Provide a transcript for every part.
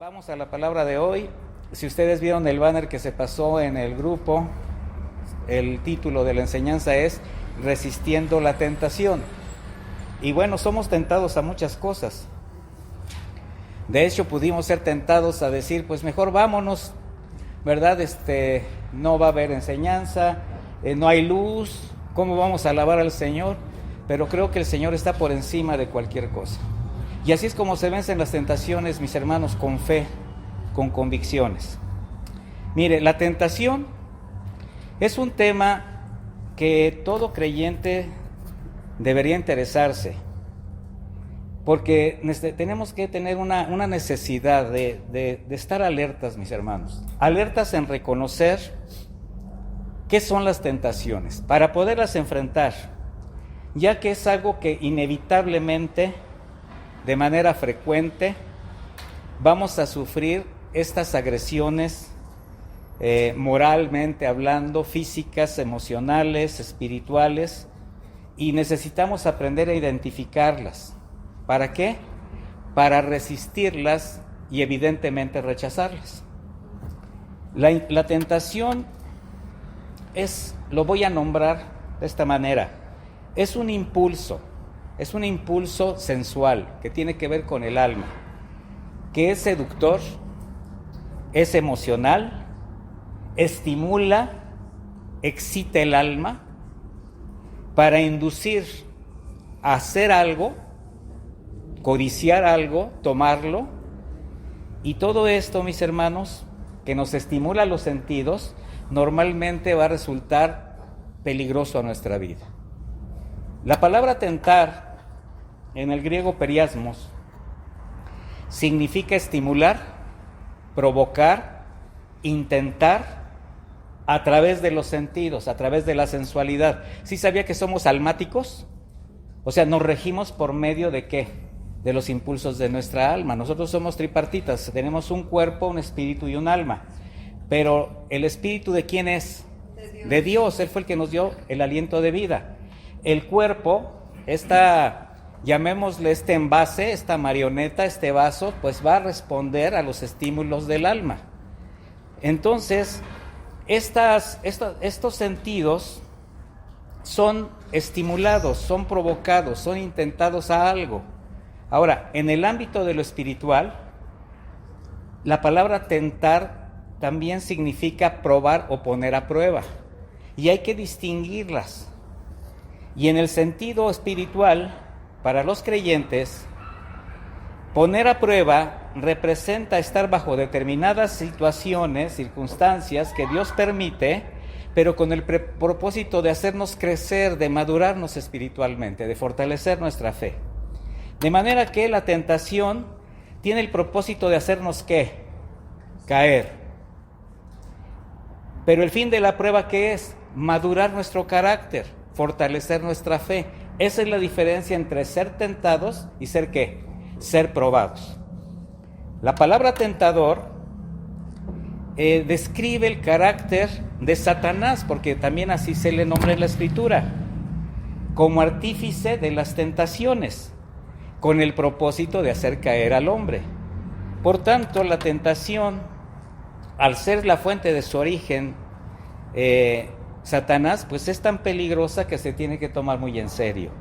Vamos a la palabra de hoy. Si ustedes vieron el banner que se pasó en el grupo, el título de la enseñanza es Resistiendo la tentación. Y bueno, somos tentados a muchas cosas. De hecho, pudimos ser tentados a decir, pues mejor vámonos, ¿verdad? No va a haber enseñanza, no hay luz, ¿cómo vamos a alabar al Señor? Pero creo que el Señor está por encima de cualquier cosa. Y así es como se vencen las tentaciones, mis hermanos, con fe, con convicciones. Mire, la tentación es un tema que todo creyente debería interesarse, porque tenemos que tener una necesidad de estar alertas, mis hermanos, alertas en reconocer qué son las tentaciones, para poderlas enfrentar, ya que es algo que inevitablemente, de manera frecuente, vamos a sufrir estas agresiones moralmente hablando, físicas, emocionales, espirituales, y necesitamos aprender a identificarlas. ¿Para qué? Para resistirlas y evidentemente rechazarlas. La tentación lo voy a nombrar de esta manera, es un impulso sensual que tiene que ver con el alma, que es seductor, es emocional, estimula, excita el alma para inducir a hacer algo, codiciar algo, tomarlo, y todo esto, mis hermanos, que nos estimula los sentidos, normalmente va a resultar peligroso a nuestra vida. La palabra tentar, en el griego periasmos, significa estimular, provocar, intentar a través de los sentidos, a través de la sensualidad. ¿Sí sabía que somos almáticos? O sea, nos regimos por medio de ¿qué? De los impulsos de nuestra alma. Nosotros somos tripartitas, tenemos un cuerpo, un espíritu y un alma. Pero ¿el espíritu de quién es? De Dios. Él fue el que nos dio el aliento de vida. El cuerpo, llamémosle este envase, esta marioneta, este vaso, pues va a responder a los estímulos del alma. Entonces, estos sentidos son estimulados, son provocados, son intentados a algo. Ahora, en el ámbito de lo espiritual, la palabra tentar también significa probar o poner a prueba. Y hay que distinguirlas. Y en el sentido espiritual, para los creyentes, poner a prueba representa estar bajo determinadas situaciones, circunstancias que Dios permite, pero con el propósito de hacernos crecer, de madurarnos espiritualmente, de fortalecer nuestra fe. De manera que la tentación tiene el propósito de hacernos ¿qué? Caer. Pero el fin de la prueba, ¿qué es? Madurar nuestro carácter, fortalecer nuestra fe. Esa es la diferencia entre ser tentados y ser ¿qué? Ser probados. La palabra tentador describe el carácter de Satanás, porque también así se le nombra en la Escritura, como artífice de las tentaciones, con el propósito de hacer caer al hombre. Por tanto, la tentación, al ser la fuente de su origen, Satanás, pues es tan peligrosa que se tiene que tomar muy en serio,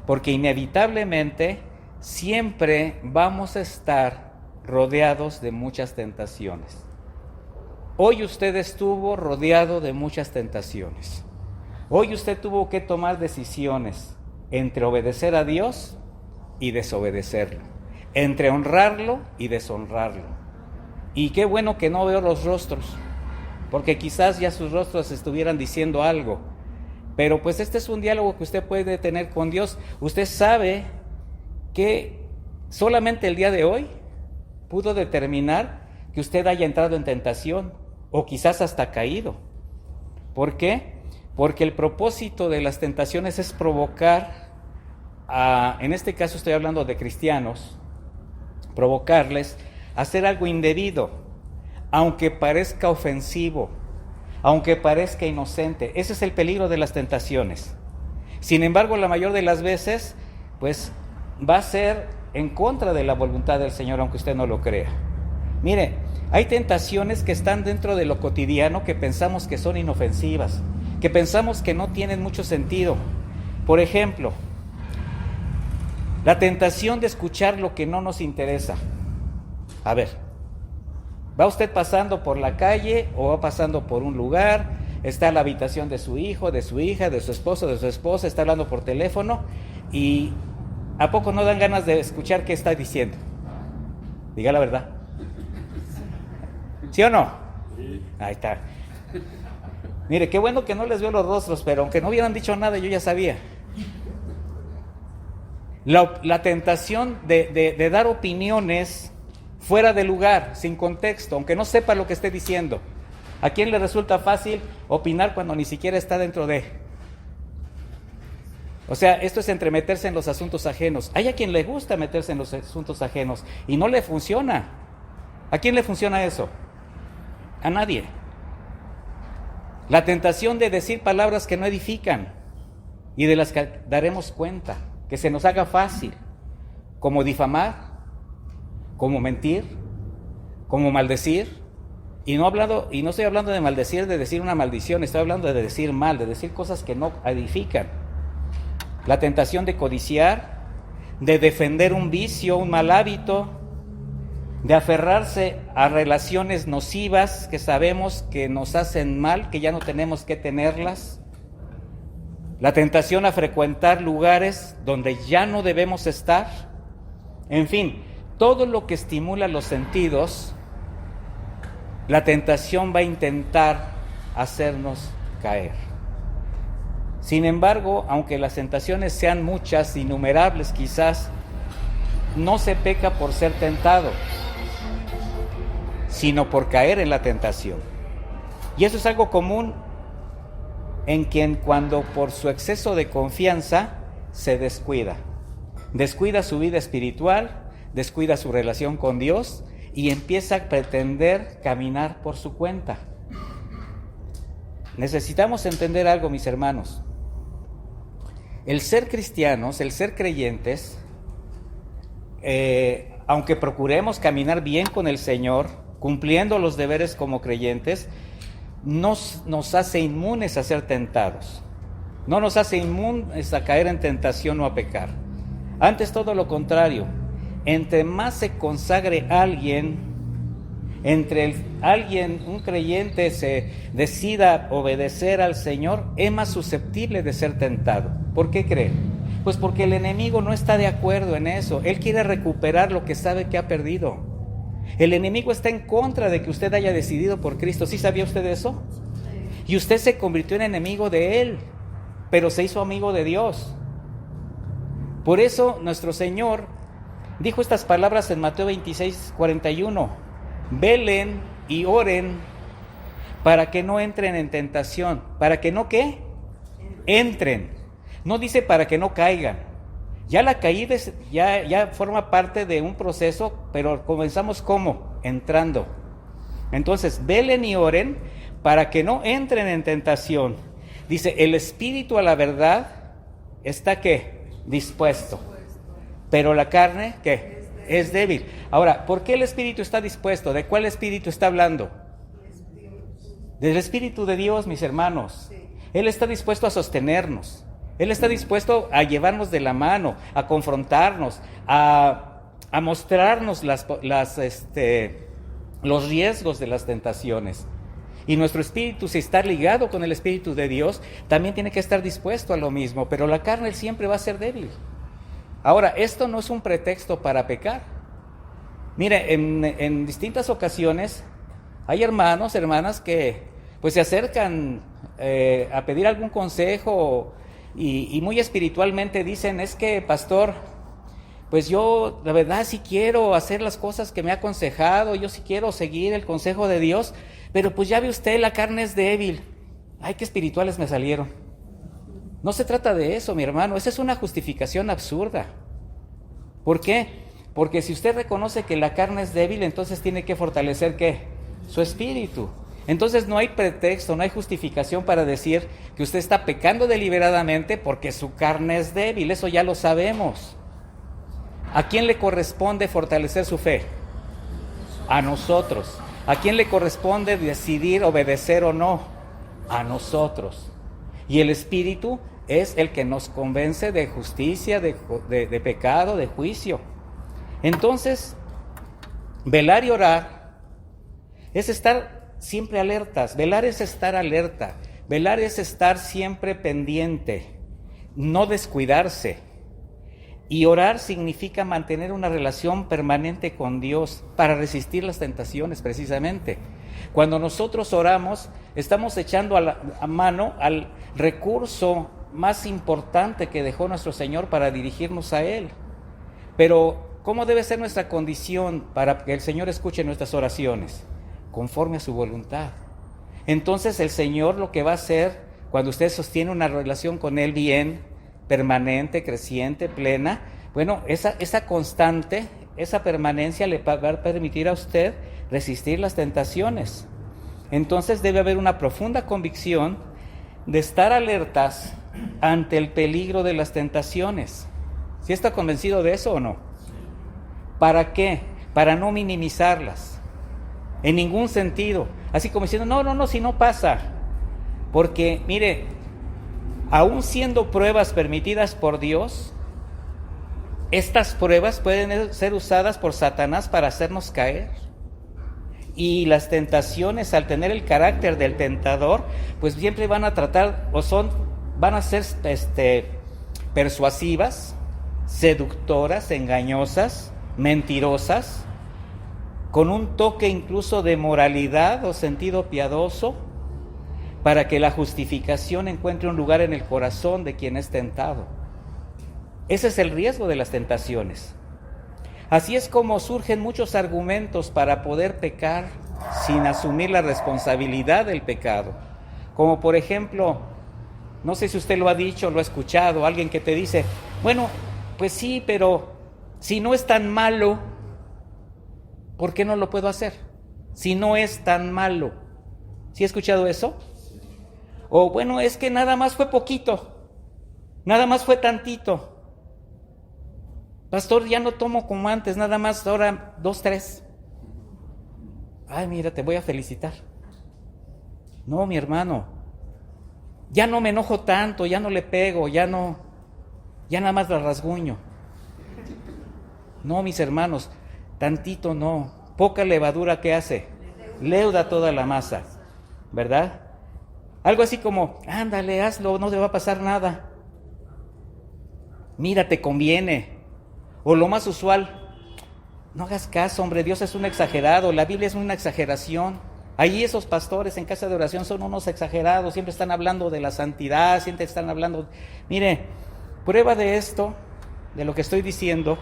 porque inevitablemente siempre vamos a estar rodeados de muchas tentaciones. Hoy usted estuvo rodeado de muchas tentaciones. Hoy usted tuvo que tomar decisiones entre obedecer a Dios y desobedecerlo, entre honrarlo y deshonrarlo. Y qué bueno que no veo los rostros, porque quizás ya sus rostros estuvieran diciendo algo, pero pues este es un diálogo que usted puede tener con Dios. Usted sabe que solamente el día de hoy pudo determinar que usted haya entrado en tentación, o quizás hasta caído. ¿Por qué? Porque el propósito de las tentaciones es provocar, en este caso estoy hablando de cristianos, provocarles a hacer algo indebido, aunque parezca ofensivo, aunque parezca inocente. Ese es el peligro de las tentaciones. Sin embargo, la mayor de las veces, pues va a ser en contra de la voluntad del Señor, aunque usted no lo crea. Mire, hay tentaciones que están dentro de lo cotidiano que pensamos que son inofensivas, que pensamos que no tienen mucho sentido. Por ejemplo, la tentación de escuchar lo que no nos interesa. A ver, va usted pasando por la calle o va pasando por un lugar, está en la habitación de su hijo, de su hija, de su esposo, de su esposa, está hablando por teléfono y ¿a poco no dan ganas de escuchar qué está diciendo? Diga la verdad. ¿Sí o no? Sí. Ahí está. Mire, qué bueno que no les veo los rostros, pero aunque no hubieran dicho nada, yo ya sabía. La tentación de dar opiniones fuera de lugar, sin contexto, aunque no sepa lo que esté diciendo. ¿A quién le resulta fácil opinar cuando ni siquiera está dentro de? O sea, esto es entremeterse en los asuntos ajenos. Hay a quien le gusta meterse en los asuntos ajenos y no le funciona. ¿A quién le funciona eso? A nadie. La tentación de decir palabras que no edifican y de las que daremos cuenta, que se nos haga fácil, como difamar, como mentir, como maldecir. Y no estoy hablando de maldecir, de decir una maldición, estoy hablando de decir mal, de decir cosas que no edifican. La tentación de codiciar, de defender un vicio, un mal hábito, de aferrarse a relaciones nocivas que sabemos que nos hacen mal, que ya no tenemos que tenerlas. La tentación a frecuentar lugares donde ya no debemos estar. En fin, todo lo que estimula los sentidos, la tentación va a intentar hacernos caer. Sin embargo, aunque las tentaciones sean muchas, innumerables quizás, no se peca por ser tentado, sino por caer en la tentación. Y eso es algo común en quien cuando por su exceso de confianza se descuida su vida espiritual, descuida su relación con Dios y empieza a pretender caminar por su cuenta. Necesitamos entender algo, mis hermanos. El ser cristianos, el ser creyentes, aunque procuremos caminar bien con el Señor, cumpliendo los deberes como creyentes, nos hace inmunes a ser tentados. No nos hace inmunes a caer en tentación o a pecar. Antes, todo lo contrario. Entre más se consagre alguien, un creyente se decida obedecer al Señor, es más susceptible de ser tentado. ¿Por qué cree? Pues porque el enemigo no está de acuerdo en eso. Él quiere recuperar lo que sabe que ha perdido. El enemigo está en contra de que usted haya decidido por Cristo. ¿Sí sabía usted eso? Y usted se convirtió en enemigo de Él, pero se hizo amigo de Dios. Por eso nuestro Señor dijo estas palabras en Mateo 26:41. Velen y oren para que no entren en tentación. ¿Para que no qué? Entren. No dice para que no caigan. Ya la caída ya forma parte de un proceso, pero comenzamos ¿cómo? Entrando. Entonces, velen y oren para que no entren en tentación. Dice, el espíritu a la verdad está ¿qué? Dispuesto. Pero la carne, ¿qué? Es débil. Ahora, ¿por qué el espíritu está dispuesto? ¿De cuál espíritu está hablando? Del Espíritu de Dios, mis hermanos. Él está dispuesto a sostenernos. Él está dispuesto a llevarnos de la mano, a confrontarnos, a mostrarnos los riesgos de las tentaciones. Y nuestro espíritu, si está ligado con el Espíritu de Dios, también tiene que estar dispuesto a lo mismo, pero la carne siempre va a ser débil. Ahora, esto no es un pretexto para pecar. Mire, en distintas ocasiones hay hermanos, hermanas que pues se acercan a pedir algún consejo y muy espiritualmente dicen, es que pastor, pues yo la verdad sí quiero hacer las cosas que me ha aconsejado, yo sí quiero seguir el consejo de Dios, pero pues ya ve usted, la carne es débil. Ay, qué espirituales me salieron. No se trata de eso, mi hermano, esa es una justificación absurda. ¿Por qué? Porque si usted reconoce que la carne es débil, entonces tiene que fortalecer ¿qué? Su espíritu. Entonces no hay pretexto, no hay justificación para decir que usted está pecando deliberadamente porque su carne es débil, eso ya lo sabemos. ¿A quién le corresponde fortalecer su fe? A nosotros. ¿A quién le corresponde decidir obedecer o no? A nosotros. Y el Espíritu es el que nos convence de justicia, de pecado, de juicio. Entonces, velar y orar es estar siempre alertas. Velar es estar alerta. Velar es estar siempre pendiente, no descuidarse. Y orar significa mantener una relación permanente con Dios para resistir las tentaciones, precisamente. Cuando nosotros oramos, estamos echando a mano al recurso más importante que dejó nuestro Señor para dirigirnos a Él. Pero, ¿cómo debe ser nuestra condición para que el Señor escuche nuestras oraciones? Conforme a su voluntad. Entonces el Señor lo que va a hacer, cuando usted sostiene una relación con Él bien, permanente, creciente, plena, bueno, esa constante, esa permanencia le va a permitir a usted resistir las tentaciones. Entonces debe haber una profunda convicción de estar alertas ante el peligro de las tentaciones. ¿Sí está convencido de eso o no? ¿Para qué? Para no minimizarlas, en ningún sentido. Así como diciendo, no, si no pasa. Porque, mire, aún siendo pruebas permitidas por Dios, estas pruebas pueden ser usadas por Satanás para hacernos caer. Y las tentaciones, al tener el carácter del tentador, pues siempre van a tratar, van a ser persuasivas, seductoras, engañosas, mentirosas, con un toque incluso de moralidad o sentido piadoso, para que la justificación encuentre un lugar en el corazón de quien es tentado. Ese es el riesgo de las tentaciones. Así es como surgen muchos argumentos para poder pecar sin asumir la responsabilidad del pecado. Como por ejemplo, no sé si usted lo ha dicho, lo ha escuchado, alguien que te dice, bueno, pues sí, pero si no es tan malo, ¿por qué no lo puedo hacer? Si no es tan malo. ¿Sí ha escuchado eso? O bueno, es que nada más fue poquito, nada más fue tantito. Pastor, ya no tomo como antes, nada más ahora 2, 3. Ay, mira, te voy a felicitar. No, mi hermano, ya no me enojo tanto, ya no le pego, ya nada más la rasguño. No, mis hermanos, tantito no, poca levadura, ¿qué hace? Leuda toda la masa, ¿verdad? Algo así como, ándale, hazlo, no te va a pasar nada. Mira, te conviene. O lo más usual, no hagas caso, hombre, Dios es un exagerado, la Biblia es una exageración. Ahí esos pastores en casa de oración son unos exagerados, siempre están hablando de la santidad, siempre están hablando... Mire, prueba de esto, de lo que estoy diciendo,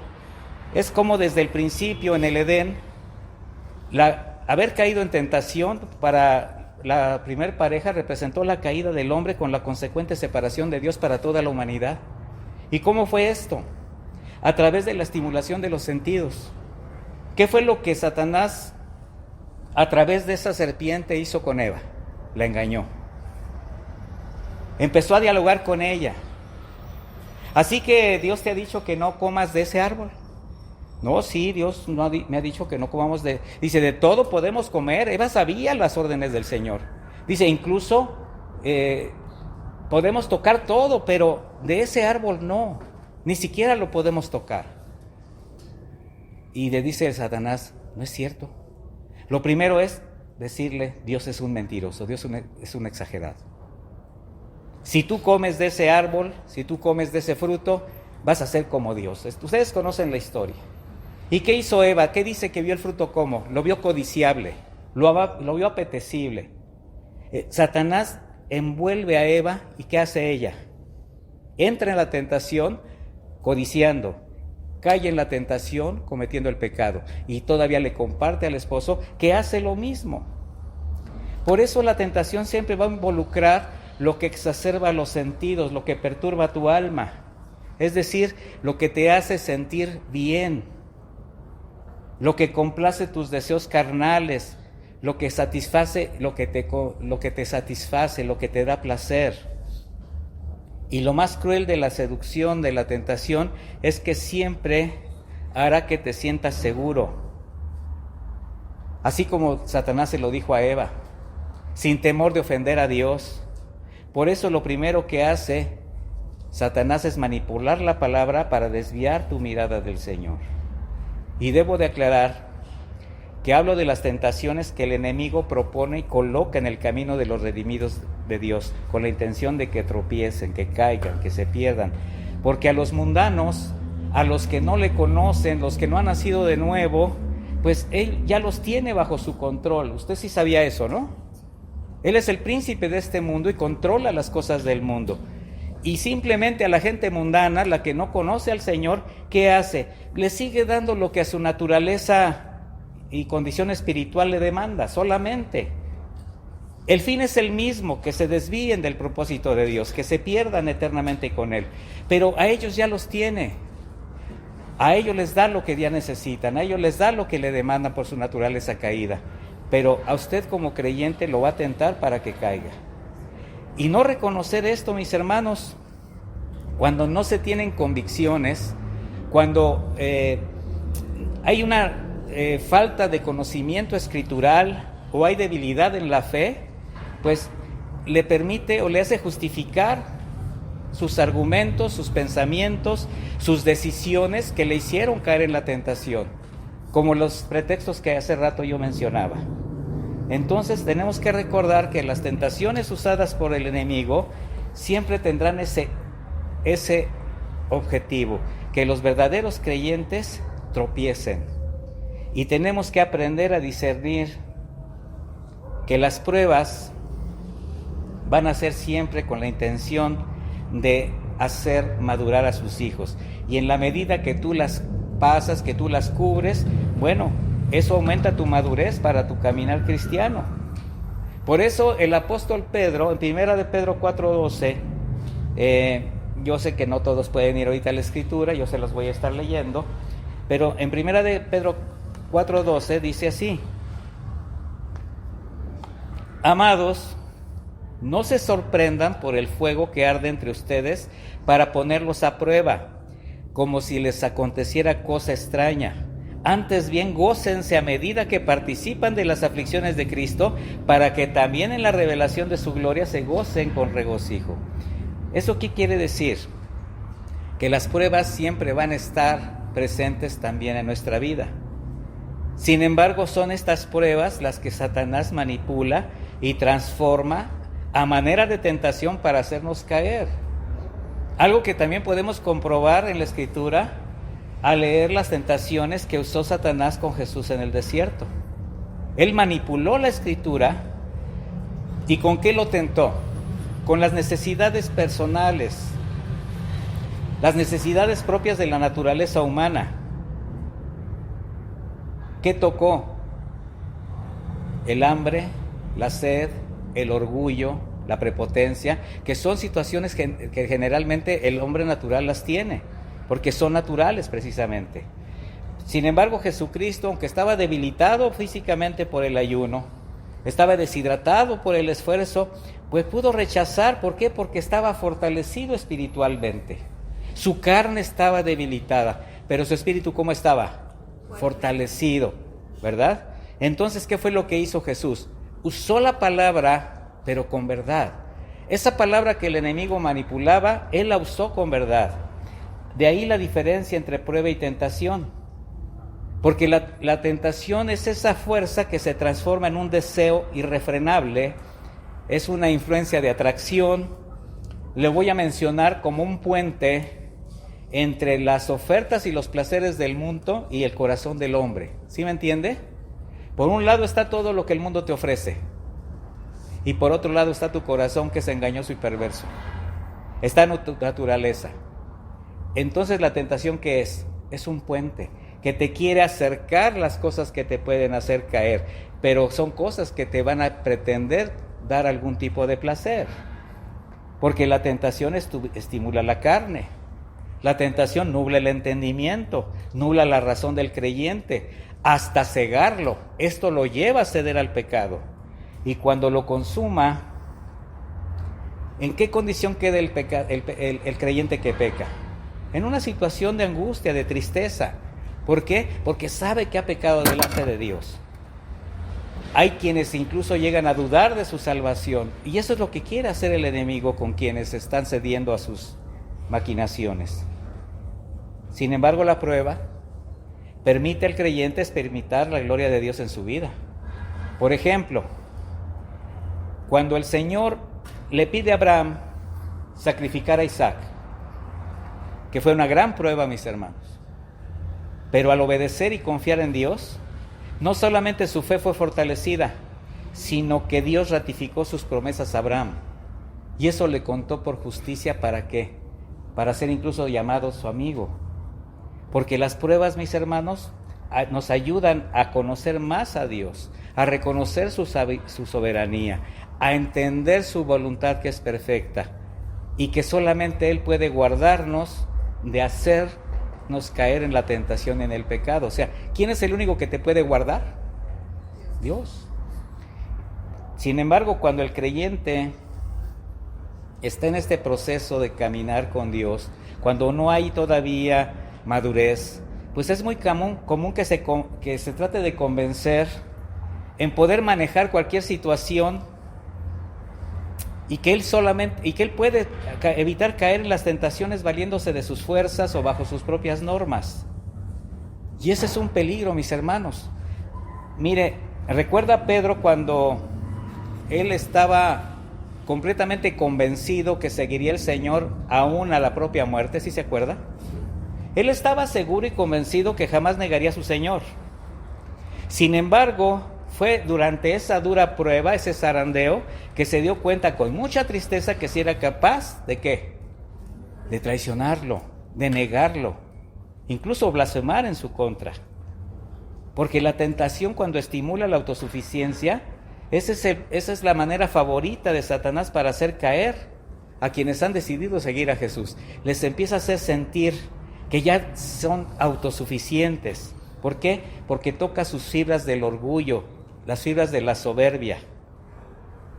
es como desde el principio en el Edén, haber caído en tentación para la primer pareja representó la caída del hombre con la consecuente separación de Dios para toda la humanidad. ¿Y cómo fue esto? A través de la estimulación de los sentidos. ¿Qué fue lo que Satanás a través de esa serpiente hizo con Eva? La engañó. Empezó a dialogar con ella. Así que Dios te ha dicho que no comas de ese árbol. No, sí, Dios me ha dicho que no comamos de... Dice, de todo podemos comer. Eva sabía las órdenes del Señor. Dice, incluso podemos tocar todo, pero de ese árbol no. Ni siquiera lo podemos tocar. Y le dice Satanás, no es cierto. Lo primero es decirle, Dios es un mentiroso, Dios es un exagerado. Si tú comes de ese árbol, si tú comes de ese fruto, vas a ser como Dios. Ustedes conocen la historia. ¿Y qué hizo Eva? ¿Qué dice que vio el fruto como? Lo vio codiciable, lo vio apetecible. Satanás envuelve a Eva, ¿y qué hace ella? Entra en la tentación codiciando, cae en la tentación cometiendo el pecado, y todavía le comparte al esposo que hace lo mismo. Por eso la tentación siempre va a involucrar lo que exacerba los sentidos, lo que perturba tu alma, es decir, lo que te hace sentir bien, lo que complace tus deseos carnales, lo que satisface, lo que te satisface, lo que te da placer. Y lo más cruel de la seducción, de la tentación, es que siempre hará que te sientas seguro. así como Satanás se lo dijo a Eva, sin temor de ofender a Dios. Por eso lo primero que hace Satanás es manipular la palabra para desviar tu mirada del Señor. Y debo de aclarar que hablo de las tentaciones que el enemigo propone y coloca en el camino de los redimidos de Dios, con la intención de que tropiecen, que caigan, que se pierdan. Porque a los mundanos, a los que no le conocen, los que no han nacido de nuevo, pues Él ya los tiene bajo su control. Usted sí sabía eso, ¿no? Él es el príncipe de este mundo y controla las cosas del mundo. Y simplemente a la gente mundana, la que no conoce al Señor, ¿qué hace? Le sigue dando lo que a su naturaleza y condición espiritual le demanda, solamente. El fin es el mismo, que se desvíen del propósito de Dios, que se pierdan eternamente con Él. Pero a ellos ya los tiene. A ellos les da lo que ya necesitan, a ellos les da lo que le demandan por su naturaleza caída. Pero a usted como creyente lo va a tentar para que caiga. Y no reconocer esto, mis hermanos, cuando no se tienen convicciones, cuando hay una falta de conocimiento escritural o hay debilidad en la fe, pues le permite o le hace justificar sus argumentos, sus pensamientos, sus decisiones que le hicieron caer en la tentación, como los pretextos que hace rato yo mencionaba. Entonces tenemos que recordar que las tentaciones usadas por el enemigo siempre tendrán ese objetivo, que los verdaderos creyentes tropiecen. Y tenemos que aprender a discernir que las pruebas van a ser siempre con la intención de hacer madurar a sus hijos. Y en la medida que tú las pasas, que tú las cubres, bueno, eso aumenta tu madurez para tu caminar cristiano. Por eso el apóstol Pedro, en 1 de Pedro 4:12, yo sé que no todos pueden ir ahorita a la escritura, yo se las voy a estar leyendo, pero en 1 de Pedro 4:12 dice así: amados, no se sorprendan por el fuego que arde entre ustedes para ponerlos a prueba, como si les aconteciera cosa extraña. Antes bien, gócense a medida que participan de las aflicciones de Cristo, para que también en la revelación de su gloria se gocen con regocijo. ¿Eso qué quiere decir? Que las pruebas siempre van a estar presentes también en nuestra vida. Sin embargo, son estas pruebas las que Satanás manipula y transforma a manera de tentación para hacernos caer. Algo que también podemos comprobar en la Escritura al leer las tentaciones que usó Satanás con Jesús en el desierto. Él manipuló la Escritura. ¿Y con qué lo tentó? Con las necesidades personales, las necesidades propias de la naturaleza humana. ¿Qué tocó? El hambre, la sed, el orgullo, la prepotencia, que son situaciones que generalmente el hombre natural las tiene, porque son naturales precisamente. Sin embargo, Jesucristo, aunque estaba debilitado físicamente por el ayuno, estaba deshidratado por el esfuerzo, pues pudo rechazar. ¿Por qué? Porque estaba fortalecido espiritualmente. Su carne estaba debilitada, pero su espíritu, ¿cómo estaba? Fortalecido, ¿verdad? Entonces, ¿qué fue lo que hizo Jesús? Usó la palabra, pero con verdad. Esa palabra que el enemigo manipulaba, Él la usó con verdad. De ahí la diferencia entre prueba y tentación. Porque la tentación es esa fuerza que se transforma en un deseo irrefrenable, es una influencia de atracción. Le voy a mencionar como un puente entre las ofertas y los placeres del mundo y el corazón del hombre. ¿Sí me entiende? Por un lado está todo lo que el mundo te ofrece, y por otro lado está tu corazón, que es engañoso y perverso. Está en tu naturaleza. Entonces la tentación, ¿qué es? Es un puente que te quiere acercar las cosas que te pueden hacer caer, pero son cosas que te van a pretender dar algún tipo de placer, porque la tentación estimula la carne. La tentación nubla el entendimiento, nubla la razón del creyente, hasta cegarlo. Esto lo lleva a ceder al pecado. Y cuando lo consuma, ¿en qué condición queda el creyente que peca? En una situación de angustia, de tristeza. ¿Por qué? Porque sabe que ha pecado delante de Dios. Hay quienes incluso llegan a dudar de su salvación. Y eso es lo que quiere hacer el enemigo con quienes están cediendo a sus maquinaciones. Sin embargo, la prueba permite al creyente experimentar la gloria de Dios en su vida. Por ejemplo, cuando el Señor le pide a Abraham sacrificar a Isaac, que fue una gran prueba, mis hermanos, pero al obedecer y confiar en Dios, no solamente su fe fue fortalecida, sino que Dios ratificó sus promesas a Abraham. Y eso le contó por justicia, ¿para qué? Para ser incluso llamado su amigo. Porque las pruebas, mis hermanos, nos ayudan a conocer más a Dios, a reconocer su soberanía, a entender su voluntad que es perfecta y que solamente Él puede guardarnos de hacernos caer en la tentación, en el pecado. O sea, ¿quién es el único que te puede guardar? Dios. Sin embargo, cuando el creyente está en este proceso de caminar con Dios, cuando no hay todavía madurez, pues es muy común que se trate de convencer en poder manejar cualquier situación y que él puede evitar caer en las tentaciones valiéndose de sus fuerzas o bajo sus propias normas. Y ese es un peligro, mis hermanos. Mire, recuerda a Pedro cuando él estaba completamente convencido que seguiría el Señor aún a la propia muerte, ¿sí se acuerda? Él estaba seguro y convencido que jamás negaría a su Señor. Sin embargo, fue durante esa dura prueba, ese zarandeo, que se dio cuenta con mucha tristeza que sí era capaz ¿de qué? De traicionarlo, de negarlo, incluso blasfemar en su contra. Porque la tentación, cuando estimula la autosuficiencia, esa es la manera favorita de Satanás para hacer caer a quienes han decidido seguir a Jesús. Les empieza a hacer sentir que ya son autosuficientes. ¿Por qué? Porque toca sus fibras del orgullo, las fibras de la soberbia.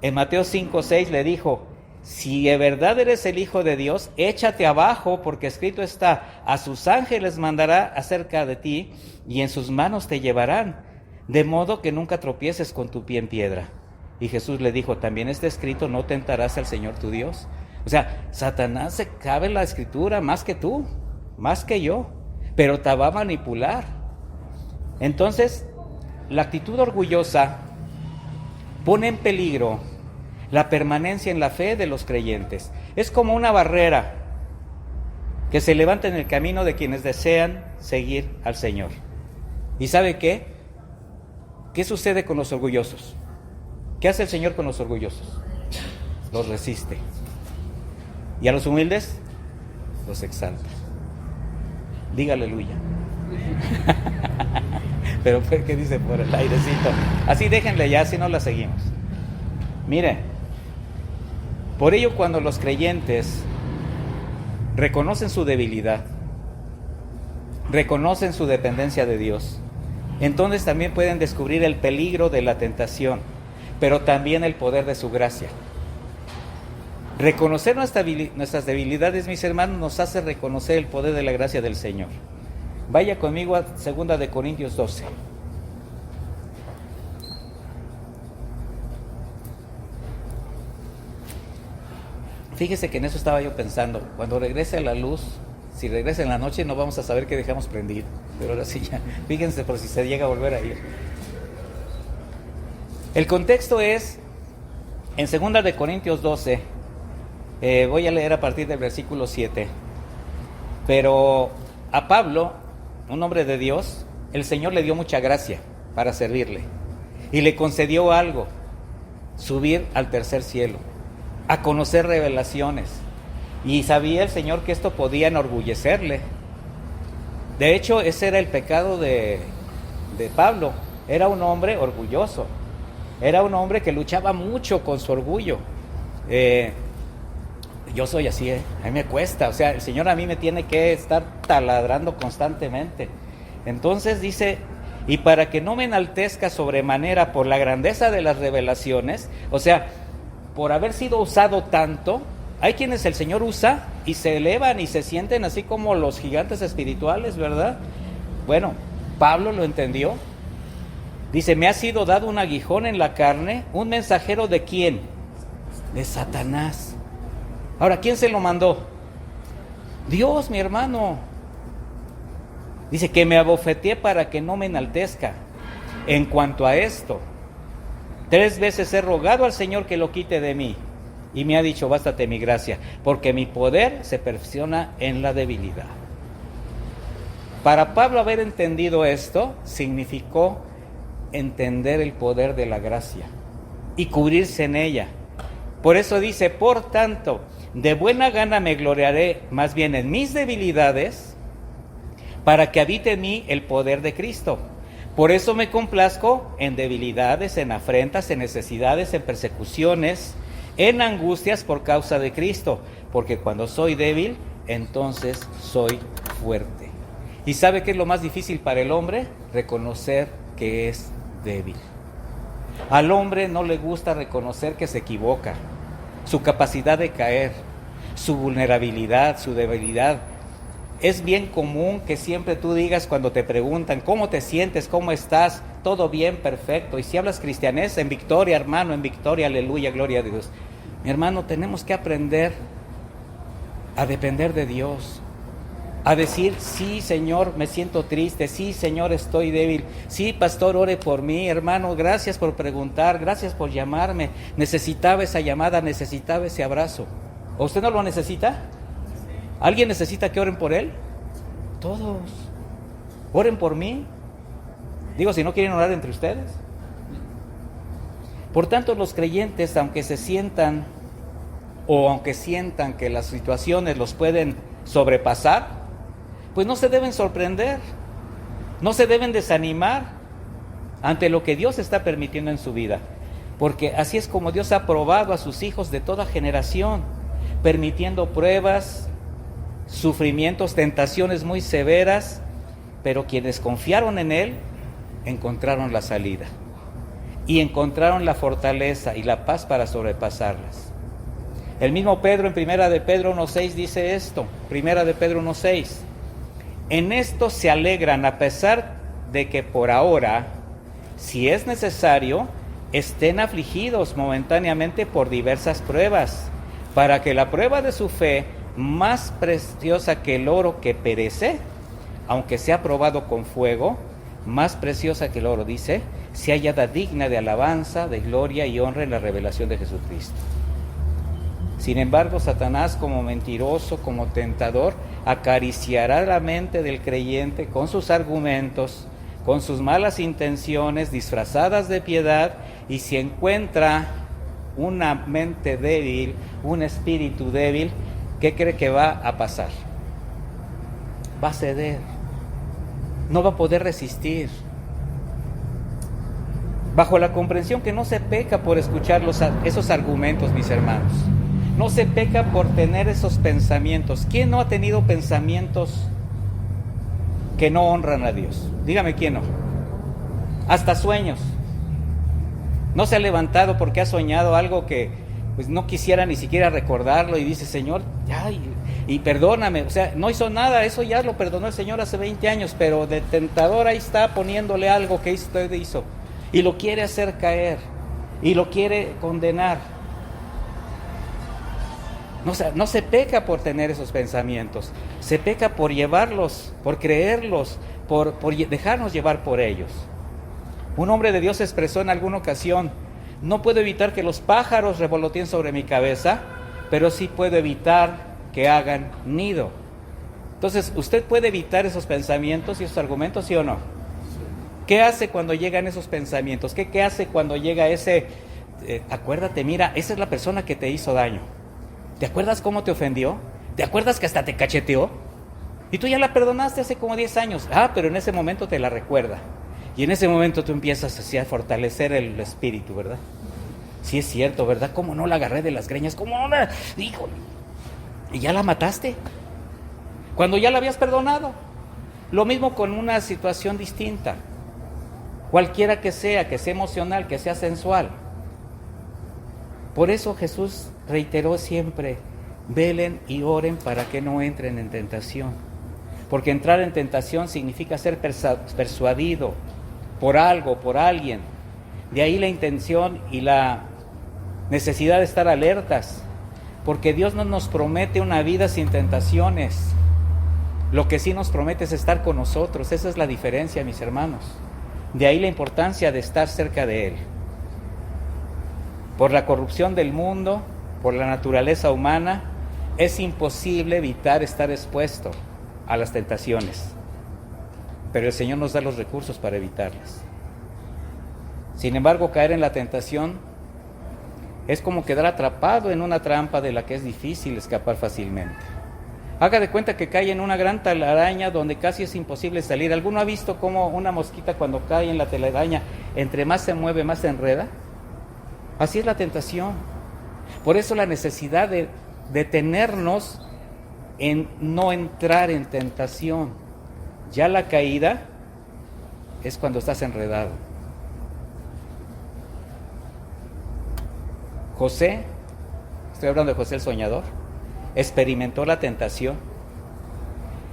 En Mateo 5:6 le dijo: si de verdad eres el Hijo de Dios, échate abajo, porque escrito está: a sus ángeles mandará acerca de ti, y en sus manos te llevarán, de modo que nunca tropieces con tu pie en piedra. Y Jesús le dijo: también está escrito: no tentarás al Señor tu Dios. O sea, Satanás se cabe en la escritura más que tú, más que yo, pero te va a manipular. Entonces, la actitud orgullosa pone en peligro la permanencia en la fe de los creyentes. Es como una barrera que se levanta en el camino de quienes desean seguir al Señor. ¿Y sabe qué? ¿Qué sucede con los orgullosos? ¿Qué hace el Señor con los orgullosos? Los resiste. ¿Y a los humildes? Los exalta. Diga aleluya. Pero ¿qué dice por el airecito? Así déjenle ya, si no la seguimos. Mire, por ello cuando los creyentes reconocen su debilidad, reconocen su dependencia de Dios, entonces también pueden descubrir el peligro de la tentación, pero también el poder de su gracia. Reconocer nuestras debilidades, mis hermanos, nos hace reconocer el poder de la gracia del Señor. Vaya conmigo a 2 de Corintios 12. Fíjese que en eso estaba yo pensando. Cuando regrese la luz, si regresa en la noche, no vamos a saber que dejamos prendido. Pero ahora sí ya, fíjense por si se llega a volver a ir. El contexto es, en 2 de Corintios 12, voy a leer a partir del versículo 7. Pero a Pablo, un hombre de Dios, el Señor le dio mucha gracia para servirle. Y le concedió algo: subir al tercer cielo, a conocer revelaciones. Y sabía el Señor que esto podía enorgullecerle. De hecho, ese era el pecado de Pablo. Era un hombre orgulloso. Era un hombre que luchaba mucho con su orgullo. Yo soy así, a mí me cuesta. O sea, el Señor a mí me tiene que estar taladrando constantemente. Entonces dice: y para que no me enaltezca sobremanera por la grandeza de las revelaciones, o sea, por haber sido usado tanto. Hay quienes el Señor usa y se elevan y se sienten así como los gigantes espirituales, ¿verdad? Bueno, Pablo lo entendió Dice, me ha sido dado un aguijón en la carne, un mensajero ¿de quién? De Satanás. Ahora, ¿quién se lo mandó? Dios, mi hermano. Dice que me abofeteé para que no me enaltezca. En cuanto a esto, 3 veces he rogado al Señor que lo quite de mí. Y me ha dicho, bástate mi gracia, porque mi poder se perfecciona en la debilidad. Para Pablo haber entendido esto, significó entender el poder de la gracia y cubrirse en ella. Por eso dice, por tanto, de buena gana me gloriaré más bien en mis debilidades, para que habite en mí el poder de Cristo. Por eso me complazco en debilidades, en afrentas, en necesidades, en persecuciones, en angustias por causa de Cristo, porque cuando soy débil, entonces soy fuerte. ¿Y sabe qué es lo más difícil para el hombre? Reconocer que es débil. Al hombre no le gusta reconocer que se equivoca, su capacidad de caer, su vulnerabilidad, su debilidad. Es bien común que siempre tú digas cuando te preguntan, ¿cómo te sientes? ¿Cómo estás? Todo bien, perfecto. Y si hablas cristianés, en victoria, hermano, en victoria, aleluya, gloria a Dios. Mi hermano, tenemos que aprender a depender de Dios. A decir, sí, Señor, me siento triste. Sí, Señor, estoy débil. Sí, pastor, ore por mí. Hermano, gracias por preguntar. Gracias por llamarme. Necesitaba esa llamada, necesitaba ese abrazo. ¿O usted no lo necesita? ¿Alguien necesita que oren por él? Todos. Oren por mí. Digo, si no quieren orar entre ustedes. Por tanto, los creyentes, aunque se sientan o aunque sientan que las situaciones los pueden sobrepasar, pues no se deben sorprender, no se deben desanimar ante lo que Dios está permitiendo en su vida, porque así es como Dios ha probado a sus hijos de toda generación, permitiendo pruebas, sufrimientos, tentaciones muy severas, pero quienes confiaron en Él encontraron la salida y encontraron la fortaleza y la paz para sobrepasarlas. El mismo Pedro en Primera de Pedro 1:6 dice esto, Primera de Pedro 1:6, en esto se alegran a pesar de que por ahora, si es necesario, estén afligidos momentáneamente por diversas pruebas, para que la prueba de su fe, más preciosa que el oro que perece, aunque sea probado con fuego, más preciosa que el oro, dice, se hallada digna de alabanza, de gloria y honra en la revelación de Jesucristo. Sin embargo, Satanás, como mentiroso, como tentador, acariciará la mente del creyente con sus argumentos, con sus malas intenciones disfrazadas de piedad, y si encuentra una mente débil, un espíritu débil, ¿qué cree que va a pasar? Va a ceder, no va a poder resistir. Bajo la comprensión que no se peca por escuchar esos argumentos, mis hermanos. No se peca por tener esos pensamientos. ¿Quién no ha tenido pensamientos que no honran a Dios? Dígame quién no. Hasta sueños. No se ha levantado porque ha soñado algo que pues no quisiera ni siquiera recordarlo y dice, Señor, ay, y perdóname. O sea, no hizo nada, eso ya lo perdonó el Señor hace 20 años, pero de tentador ahí está poniéndole algo que usted hizo y lo quiere hacer caer y lo quiere condenar. No se peca por tener esos pensamientos, se peca por llevarlos, por creerlos, por dejarnos llevar por ellos. Un hombre de Dios expresó en alguna ocasión, no puedo evitar que los pájaros revoloteen sobre mi cabeza, pero sí puedo evitar que hagan nido. Entonces, ¿usted puede evitar esos pensamientos y esos argumentos, sí o no? ¿Qué hace cuando llegan esos pensamientos? ¿Qué hace cuando llega ese, acuérdate, mira, esa es la persona que te hizo daño? ¿Te acuerdas cómo te ofendió? ¿Te acuerdas que hasta te cacheteó? Y tú ya la perdonaste hace como 10 años. Pero en ese momento te la recuerda. Y en ese momento tú empiezas así a fortalecer el espíritu, ¿verdad? Sí es cierto, ¿verdad? ¿Cómo no la agarré de las greñas? ¿Cómo no la...? Híjole. Y ya la mataste. Cuando ya la habías perdonado. Lo mismo con una situación distinta. Cualquiera que sea emocional, que sea sensual. Por eso Jesús reiteró siempre, velen y oren para que no entren en tentación. Porque entrar en tentación significa ser persuadido por algo, por alguien. De ahí la intención y la necesidad de estar alertas, porque Dios no nos promete una vida sin tentaciones. Lo que sí nos promete es estar con nosotros. Esa es la diferencia, mis hermanos. De ahí la importancia de estar cerca de Él. Por la corrupción del mundo, por la naturaleza humana, es imposible evitar estar expuesto a las tentaciones. Pero el Señor nos da los recursos para evitarlas. Sin embargo, caer en la tentación es como quedar atrapado en una trampa de la que es difícil escapar fácilmente. Haga de cuenta que cae en una gran telaraña donde casi es imposible salir. ¿Alguno ha visto cómo una mosquita cuando cae en la telaraña, entre más se mueve, más se enreda? Así es la tentación. Por eso la necesidad de detenernos en no entrar en tentación. Ya la caída es cuando estás enredado. José, estoy hablando de José el soñador, experimentó la tentación.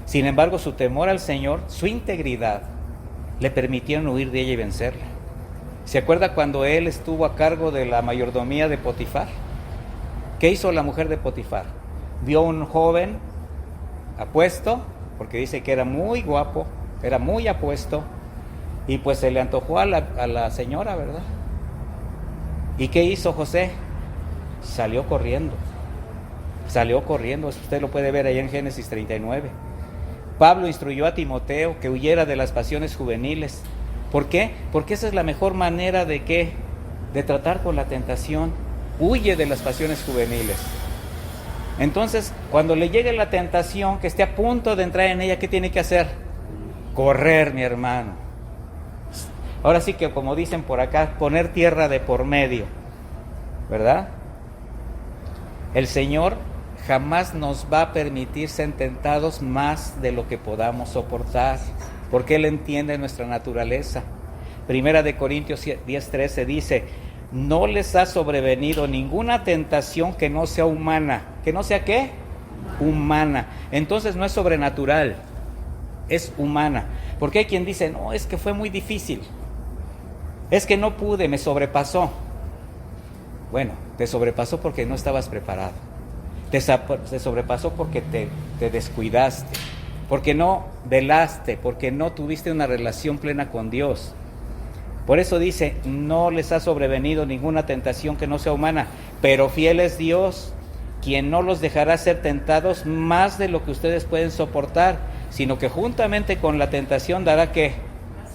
Sin embargo, su temor al Señor, su integridad, le permitieron huir de ella y vencerla. ¿Se acuerda cuando él estuvo a cargo de la mayordomía de Potifar? ¿Qué hizo la mujer de Potifar? Vio un joven apuesto, porque dice que era muy guapo, era muy apuesto, y pues se le antojó a la señora, ¿verdad? ¿Y qué hizo José? Salió corriendo, usted lo puede ver ahí en Génesis 39. Pablo instruyó a Timoteo que huyera de las pasiones juveniles. ¿Por qué? Porque esa es la mejor manera de tratar con la tentación. Huye de las pasiones juveniles. Entonces, cuando le llegue la tentación, que esté a punto de entrar en ella, ¿qué tiene que hacer? Correr, mi hermano. Ahora sí que, como dicen por acá, poner tierra de por medio, ¿verdad? El Señor jamás nos va a permitir ser tentados más de lo que podamos soportar, porque Él entiende nuestra naturaleza. Primera de Corintios 10:13 dice: no les ha sobrevenido ninguna tentación que no sea humana. ¿Que no sea qué? Humana. Entonces no es sobrenatural, es humana. Porque hay quien dice: no, es que fue muy difícil, es que no pude, me sobrepasó. Bueno, te sobrepasó porque no estabas preparado. Te sobrepasó porque te descuidaste, porque no velaste, porque no tuviste una relación plena con Dios. Por eso dice: no les ha sobrevenido ninguna tentación que no sea humana, pero fiel es Dios, quien no los dejará ser tentados más de lo que ustedes pueden soportar, sino que juntamente con la tentación dará ¿qué?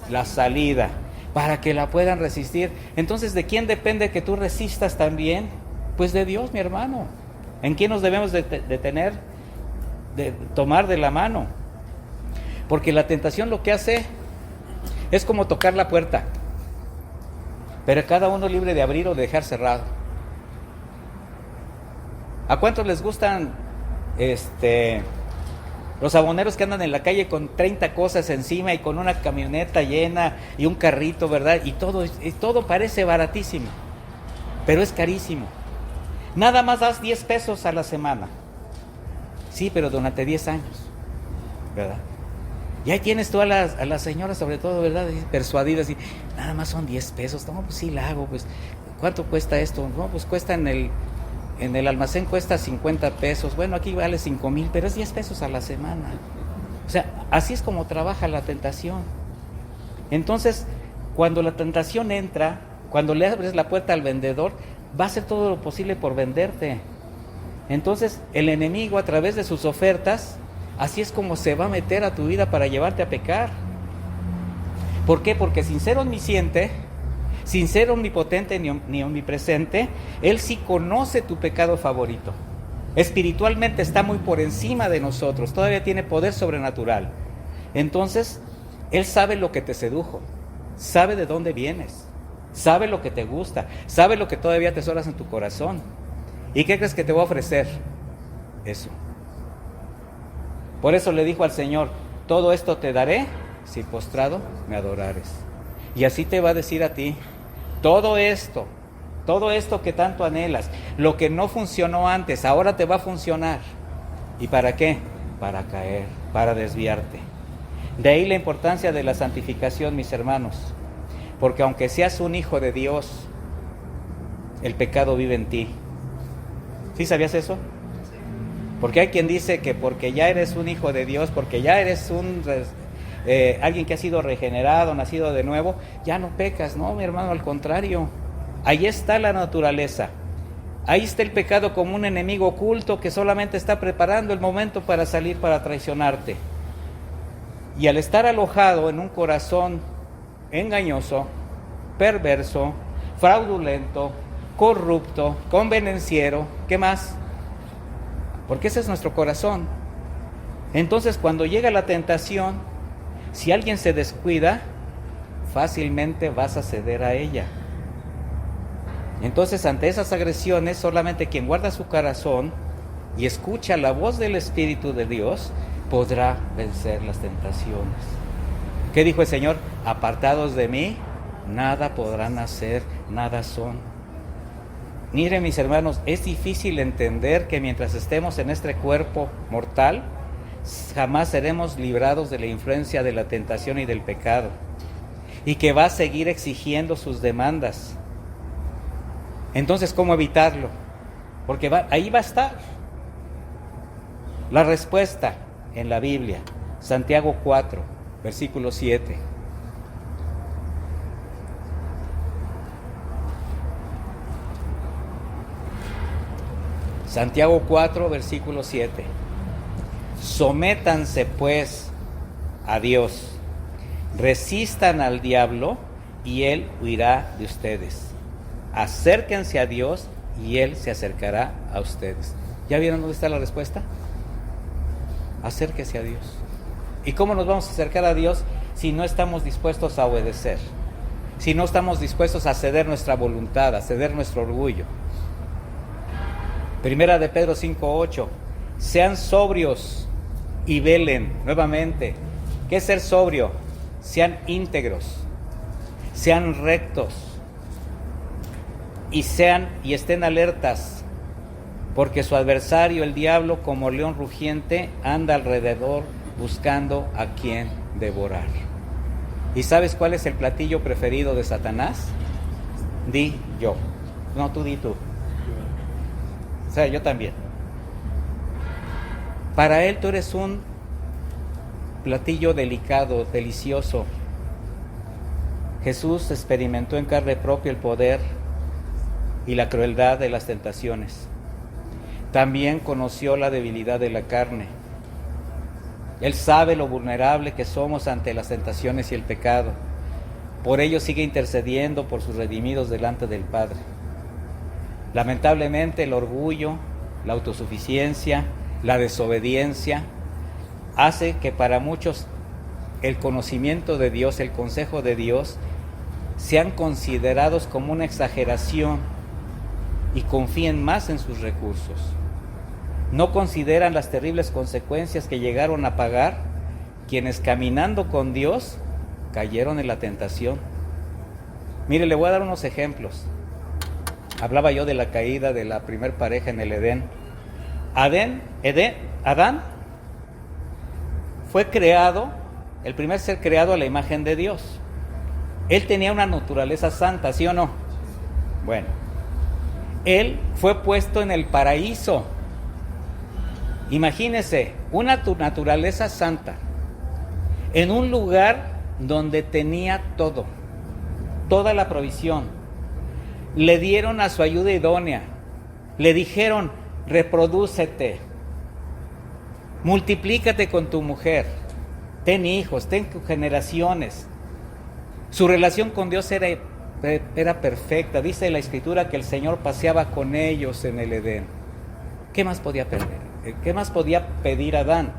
La salida, para que la puedan resistir. Entonces, ¿de quién depende que tú resistas también? Pues de Dios, mi hermano. ¿En quién nos debemos de tomar de la mano? Porque la tentación lo que hace es como tocar la puerta, pero cada uno es libre de abrir o de dejar cerrado. ¿A cuántos les gustan los aboneros que andan en la calle con 30 cosas encima y con una camioneta llena y un carrito, ¿verdad? Y todo parece baratísimo, pero es carísimo. Nada más das 10 pesos a la semana. Sí, pero durante 10 años, ¿verdad? Y ahí tienes tú a las señoras, sobre todo, ¿verdad? Persuadidas, y nada más son 10 pesos. No, pues sí la hago, pues. ¿Cuánto cuesta esto? No, pues cuesta en el almacén cuesta 50 pesos. Bueno, aquí vale 5,000, pero es 10 pesos a la semana. O sea, así es como trabaja la tentación. Entonces, cuando la tentación entra, cuando le abres la puerta al vendedor, va a hacer todo lo posible por venderte. Entonces, el enemigo, a través de sus ofertas, así es como se va a meter a tu vida para llevarte a pecar. ¿Por qué? Porque sin ser omnisciente, sin ser omnipotente ni omnipresente, Él sí conoce tu pecado favorito. Espiritualmente está muy por encima de nosotros, todavía tiene poder sobrenatural. Entonces, Él sabe lo que te sedujo, sabe de dónde vienes, sabe lo que te gusta, sabe lo que todavía atesoras en tu corazón. ¿Y qué crees que te va a ofrecer? Eso. Por eso le dijo al Señor: todo esto te daré si postrado me adorares. Y así te va a decir a ti: todo esto que tanto anhelas, lo que no funcionó antes, ahora te va a funcionar. ¿Y para qué? Para caer, para desviarte. De ahí la importancia de la santificación, mis hermanos. porque aunque seas un hijo de Dios, el pecado vive en ti. ¿Sí sabías eso? Porque hay quien dice que porque ya eres un hijo de Dios, porque ya eres alguien que ha sido regenerado, nacido de nuevo, ya no pecas. No, mi hermano, al contrario. Ahí está la naturaleza. Ahí está el pecado como un enemigo oculto que solamente está preparando el momento para salir para traicionarte. Y al estar alojado en un corazón engañoso, perverso, fraudulento, corrupto, convenenciero, ¿qué más? Porque ese es nuestro corazón. Entonces, cuando llega la tentación, si alguien se descuida, fácilmente vas a ceder a ella. Entonces, ante esas agresiones, solamente quien guarda su corazón y escucha la voz del Espíritu de Dios podrá vencer las tentaciones. ¿Qué dijo el Señor? Apartados de mí, nada podrán hacer, nada son. Miren, mis hermanos, es difícil entender que mientras estemos en este cuerpo mortal, jamás seremos librados de la influencia de la tentación y del pecado, y que va a seguir exigiendo sus demandas. Entonces, ¿cómo evitarlo? Porque ahí va a estar la respuesta en la Biblia. Santiago 4, versículo 7. Santiago 4, versículo 7. Sométanse pues a Dios, resistan al diablo y él huirá de ustedes. Acérquense a Dios y él se acercará a ustedes. ¿Ya vieron dónde está la respuesta? Acérquese a Dios. ¿Y cómo nos vamos a acercar a Dios si no estamos dispuestos a obedecer? Si no estamos dispuestos a ceder nuestra voluntad, a ceder nuestro orgullo. Primera de Pedro 5:8. Sean sobrios y velen. Nuevamente, ¿qué es ser sobrio? Sean íntegros, sean rectos y estén alertas, porque su adversario, el diablo, como león rugiente, anda alrededor buscando a quien devorar. ¿Y sabes cuál es el platillo preferido de Satanás? Di yo. No, tú di tú. O sea, yo también. Para él tú eres un platillo delicado, delicioso. Jesús experimentó en carne propia el poder y la crueldad de las tentaciones. También conoció la debilidad de la carne. Él sabe lo vulnerable que somos ante las tentaciones y el pecado. Por ello sigue intercediendo por sus redimidos delante del Padre. Lamentablemente el orgullo, la autosuficiencia, la desobediencia hace que para muchos el conocimiento de Dios, el consejo de Dios, sean considerados como una exageración y confíen más en sus recursos. No consideran las terribles consecuencias que llegaron a pagar quienes caminando con Dios cayeron en la tentación. Mire, le voy a dar unos ejemplos. Hablaba yo de la caída de la primer pareja en el Edén. Adán fue creado, el primer ser creado a la imagen de Dios. Él tenía una naturaleza santa, ¿sí o no? Bueno, él fue puesto en el paraíso. Imagínese, una naturaleza santa, en un lugar donde tenía todo, toda la provisión. Le dieron a su ayuda idónea, le dijeron, reprodúcete, multiplícate con tu mujer, ten hijos, ten generaciones. Su relación con Dios era perfecta. Dice la Escritura que el Señor paseaba con ellos en el Edén. ¿Qué más podía pedir? ¿Qué más podía pedir Adán?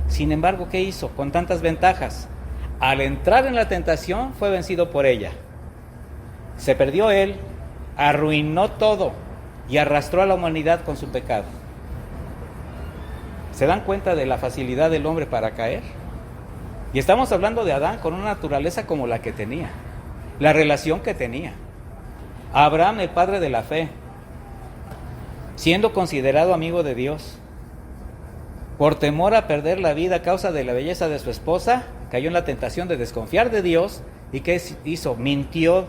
Sin embargo, ¿qué hizo? Con tantas ventajas. Al entrar en la tentación, fue vencido por ella. Se perdió él, arruinó todo y arrastró a la humanidad con su pecado. ¿Se dan cuenta de la facilidad del hombre para caer? Y estamos hablando de Adán con una naturaleza como la que tenía, la relación que tenía. Abraham, el padre de la fe, siendo considerado amigo de Dios, por temor a perder la vida a causa de la belleza de su esposa, cayó en la tentación de desconfiar de Dios ¿Y qué hizo? Mintió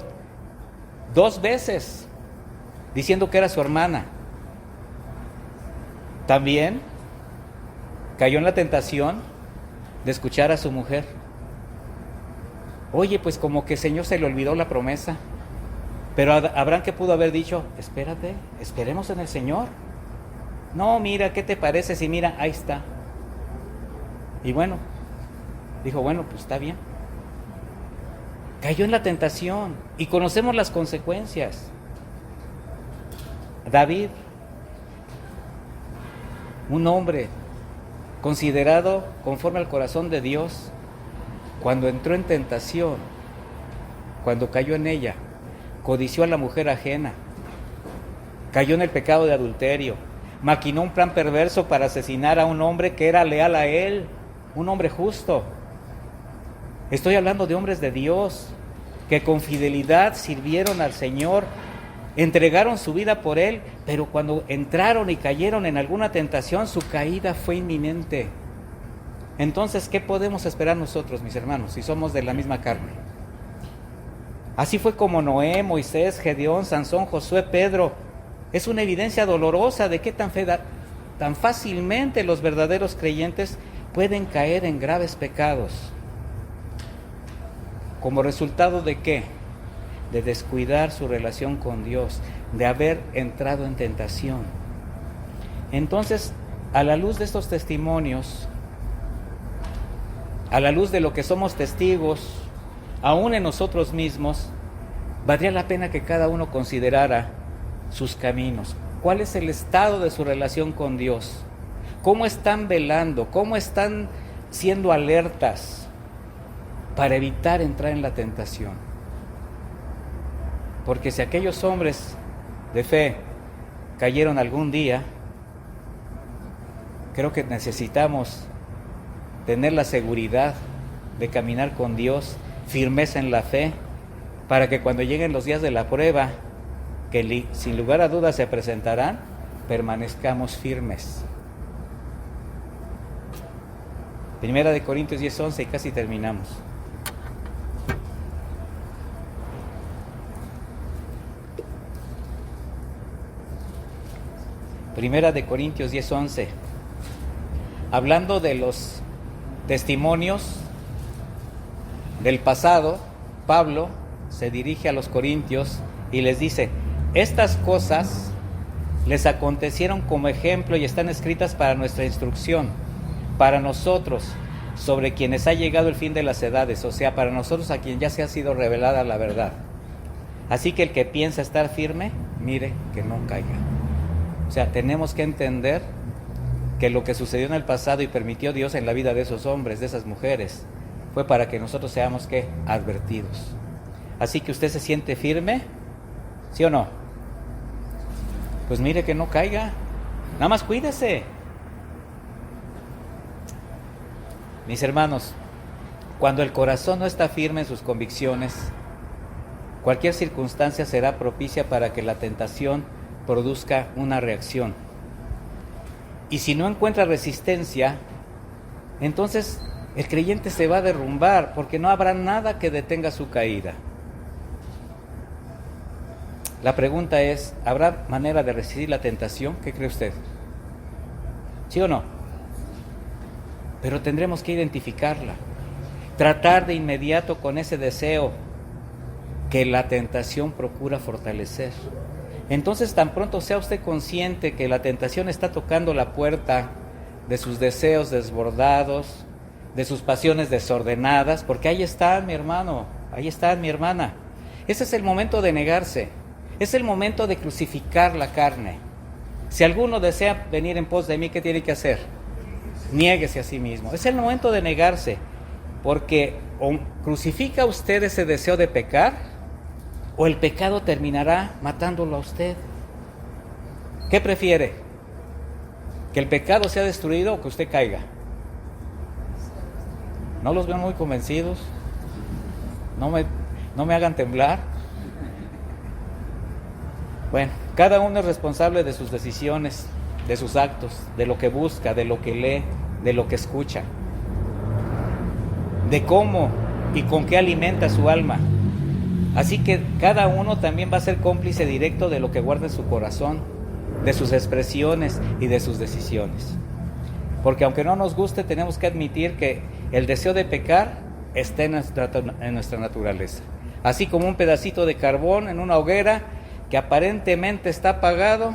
2 veces, diciendo que era su hermana. También cayó en la tentación de escuchar a su mujer. Oye, pues como que el Señor se le olvidó la promesa. Pero Abraham, ¿qué pudo haber dicho? Espérate, esperemos en el Señor. No, mira, ¿qué te parece si mira, ahí está? Y bueno, dijo, bueno, pues está bien. Cayó en la tentación y conocemos las consecuencias. David, un hombre considerado conforme al corazón de Dios, cuando entró en tentación, cuando cayó en ella, codició a la mujer ajena, cayó en el pecado de adulterio, maquinó un plan perverso para asesinar a un hombre que era leal a él, un hombre justo. Estoy hablando de hombres de Dios que con fidelidad sirvieron al Señor, entregaron su vida por Él, pero cuando entraron y cayeron en alguna tentación, su caída fue inminente. Entonces, ¿qué podemos esperar nosotros, mis hermanos, si somos de la misma carne? Así fue como Noé, Moisés, Gedeón, Sansón, Josué, Pedro. Es una evidencia dolorosa de que tan fácilmente los verdaderos creyentes pueden caer en graves pecados. ¿Como resultado de qué? De descuidar su relación con Dios, de haber entrado en tentación. Entonces, a la luz de estos testimonios, a la luz de lo que somos testigos, aún en nosotros mismos, valdría la pena que cada uno considerara sus caminos. ¿Cuál es el estado de su relación con Dios? ¿Cómo están velando? ¿Cómo están siendo alertas para evitar entrar en la tentación? Porque si aquellos hombres de fe cayeron algún día, creo que necesitamos tener la seguridad de caminar con Dios, firmeza en la fe, para que cuando lleguen los días de la prueba, que sin lugar a dudas se presentarán, permanezcamos firmes. Primera de Corintios 10:11 y casi terminamos. Primera de Corintios 10:11. Hablando de los testimonios del pasado, Pablo se dirige a los corintios y les dice: estas cosas les acontecieron como ejemplo y están escritas para nuestra instrucción, para nosotros, sobre quienes ha llegado el fin de las edades, o sea, para nosotros a quien ya se ha sido revelada la verdad. Así que el que piensa estar firme, mire que no caiga. O sea, tenemos que entender que lo que sucedió en el pasado y permitió Dios en la vida de esos hombres, de esas mujeres, fue para que nosotros seamos, ¿qué? Advertidos. Así que usted se siente firme, ¿sí o no? Pues mire que no caiga, nada más cuídese. Mis hermanos, cuando el corazón no está firme en sus convicciones, cualquier circunstancia será propicia para que la tentación produzca una reacción. Y si no encuentra resistencia, entonces el creyente se va a derrumbar, porque no habrá nada que detenga su caída. La pregunta es, ¿habrá manera de resistir la tentación? ¿Qué cree usted? ¿Sí o no? Pero tendremos que identificarla, tratar de inmediato con ese deseo que la tentación procura fortalecer. Entonces, tan pronto sea usted consciente que la tentación está tocando la puerta de sus deseos desbordados, de sus pasiones desordenadas, porque ahí está mi hermano, ahí está mi hermana. Ese es el momento de negarse, es el momento de crucificar la carne. Si alguno desea venir en pos de mí, ¿qué tiene que hacer? Niéguese a sí mismo. Es el momento de negarse, porque o crucifica usted ese deseo de pecar, o el pecado terminará matándolo a usted. ¿Qué prefiere? ¿Que el pecado sea destruido o que usted caiga? No los veo muy convencidos. No me hagan temblar. Bueno, cada uno es responsable de sus decisiones, de sus actos, de lo que busca, de lo que lee, de lo que escucha, de cómo y con qué alimenta su alma. Así que cada uno también va a ser cómplice directo de lo que guarda en su corazón, de sus expresiones y de sus decisiones. Porque aunque no nos guste, tenemos que admitir que el deseo de pecar está en nuestra naturaleza. Así como un pedacito de carbón en una hoguera que aparentemente está apagado,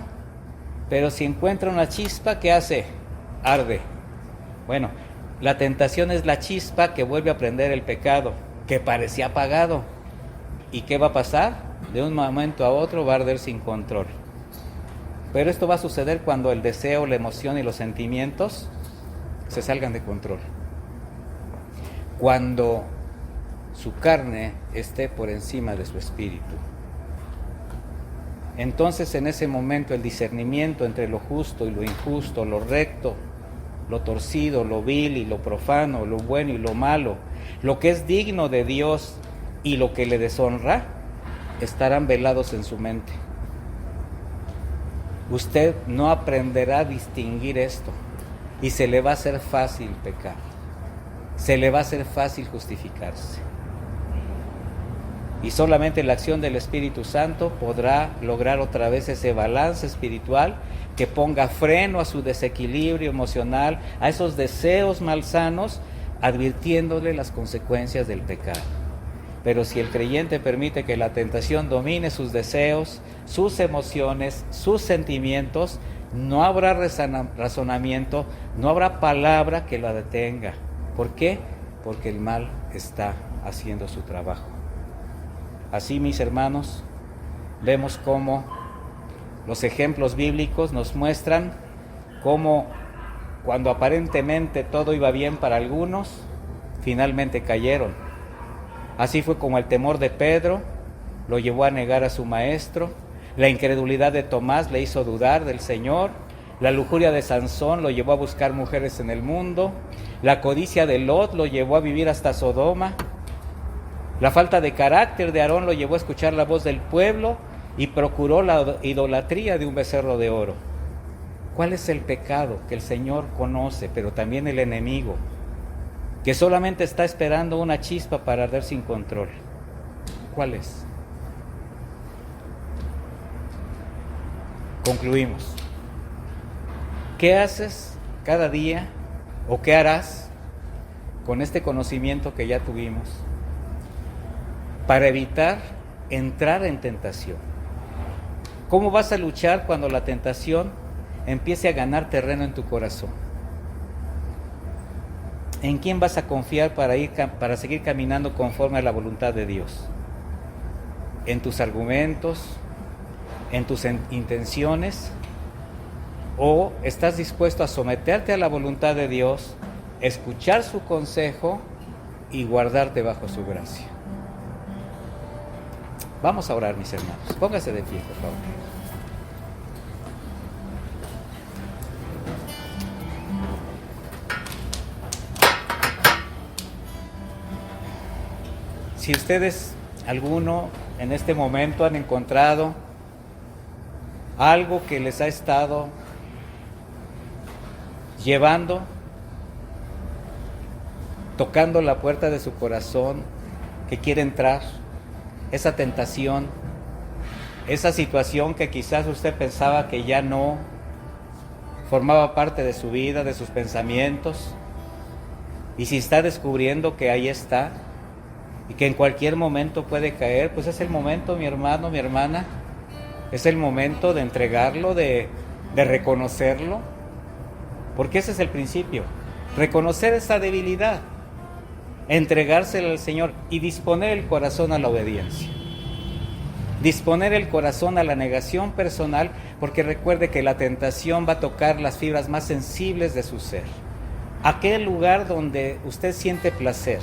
pero si encuentra una chispa, ¿qué hace? Arde. Bueno, la tentación es la chispa que vuelve a prender el pecado, que parecía apagado. ¿Y qué va a pasar? De un momento a otro va a arder sin control. Pero esto va a suceder cuando el deseo, la emoción y los sentimientos se salgan de control. Cuando su carne esté por encima de su espíritu. Entonces en ese momento el discernimiento entre lo justo y lo injusto, lo recto, lo torcido, lo vil y lo profano, lo bueno y lo malo, lo que es digno de Dios y lo que le deshonra, estarán velados en su mente. Usted no aprenderá a distinguir esto y se le va a hacer fácil pecar, se le va a hacer fácil justificarse. Y solamente la acción del Espíritu Santo podrá lograr otra vez ese balance espiritual que ponga freno a su desequilibrio emocional, a esos deseos malsanos, advirtiéndole las consecuencias del pecado. Pero si el creyente permite que la tentación domine sus deseos, sus emociones, sus sentimientos, no habrá razonamiento, no habrá palabra que la detenga. ¿Por qué? Porque el mal está haciendo su trabajo. Así, mis hermanos, vemos cómo los ejemplos bíblicos nos muestran cómo cuando aparentemente todo iba bien para algunos, finalmente cayeron. Así fue como el temor de Pedro lo llevó a negar a su maestro, la incredulidad de Tomás le hizo dudar del Señor, la lujuria de Sansón lo llevó a buscar mujeres en el mundo, la codicia de Lot lo llevó a vivir hasta Sodoma, la falta de carácter de Aarón lo llevó a escuchar la voz del pueblo y procuró la idolatría de un becerro de oro. ¿Cuál es el pecado que el Señor conoce, pero también el enemigo, que solamente está esperando una chispa para arder sin control? ¿Cuál es? Concluimos. ¿Qué haces cada día o qué harás con este conocimiento que ya tuvimos para evitar entrar en tentación? ¿Cómo vas a luchar cuando la tentación empiece a ganar terreno en tu corazón? ¿En quién vas a confiar para seguir caminando conforme a la voluntad de Dios? ¿En tus argumentos? ¿En tus intenciones? ¿O estás dispuesto a someterte a la voluntad de Dios, escuchar su consejo y guardarte bajo su gracia? Vamos a orar, mis hermanos. Póngase de pie, por favor. Si ustedes, alguno, en este momento han encontrado algo que les ha estado llevando, tocando la puerta de su corazón, que quiere entrar, esa tentación, esa situación que quizás usted pensaba que ya no formaba parte de su vida, de sus pensamientos, y si está descubriendo que ahí está, y que en cualquier momento puede caer, pues es el momento, mi hermano, mi hermana, es el momento de entregarlo, de reconocerlo, porque ese es el principio, reconocer esa debilidad, entregársela al Señor y disponer el corazón a la obediencia, disponer el corazón a la negación personal, porque recuerde que la tentación va a tocar las fibras más sensibles de su ser, aquel lugar donde usted siente placer.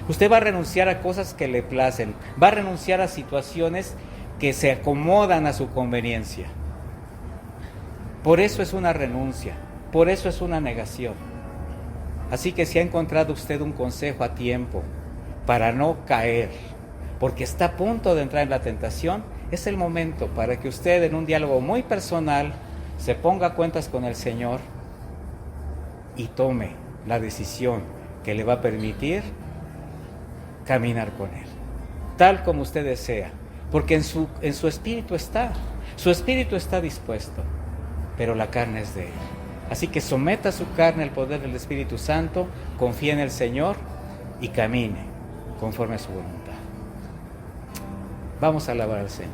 Usted va a renunciar a cosas que le placen, va a renunciar a situaciones que se acomodan a su conveniencia. Por eso es una renuncia, por eso es una negación. Así que si ha encontrado usted un consejo a tiempo para no caer, porque está a punto de entrar en la tentación, es el momento para que usted en un diálogo muy personal se ponga a cuentas con el Señor y tome la decisión que le va a permitir caminar con Él, tal como usted desea, porque en su espíritu está, su espíritu está dispuesto, pero la carne es de Él. Así que someta su carne al poder del Espíritu Santo, confíe en el Señor y camine conforme a su voluntad. Vamos a alabar al Señor.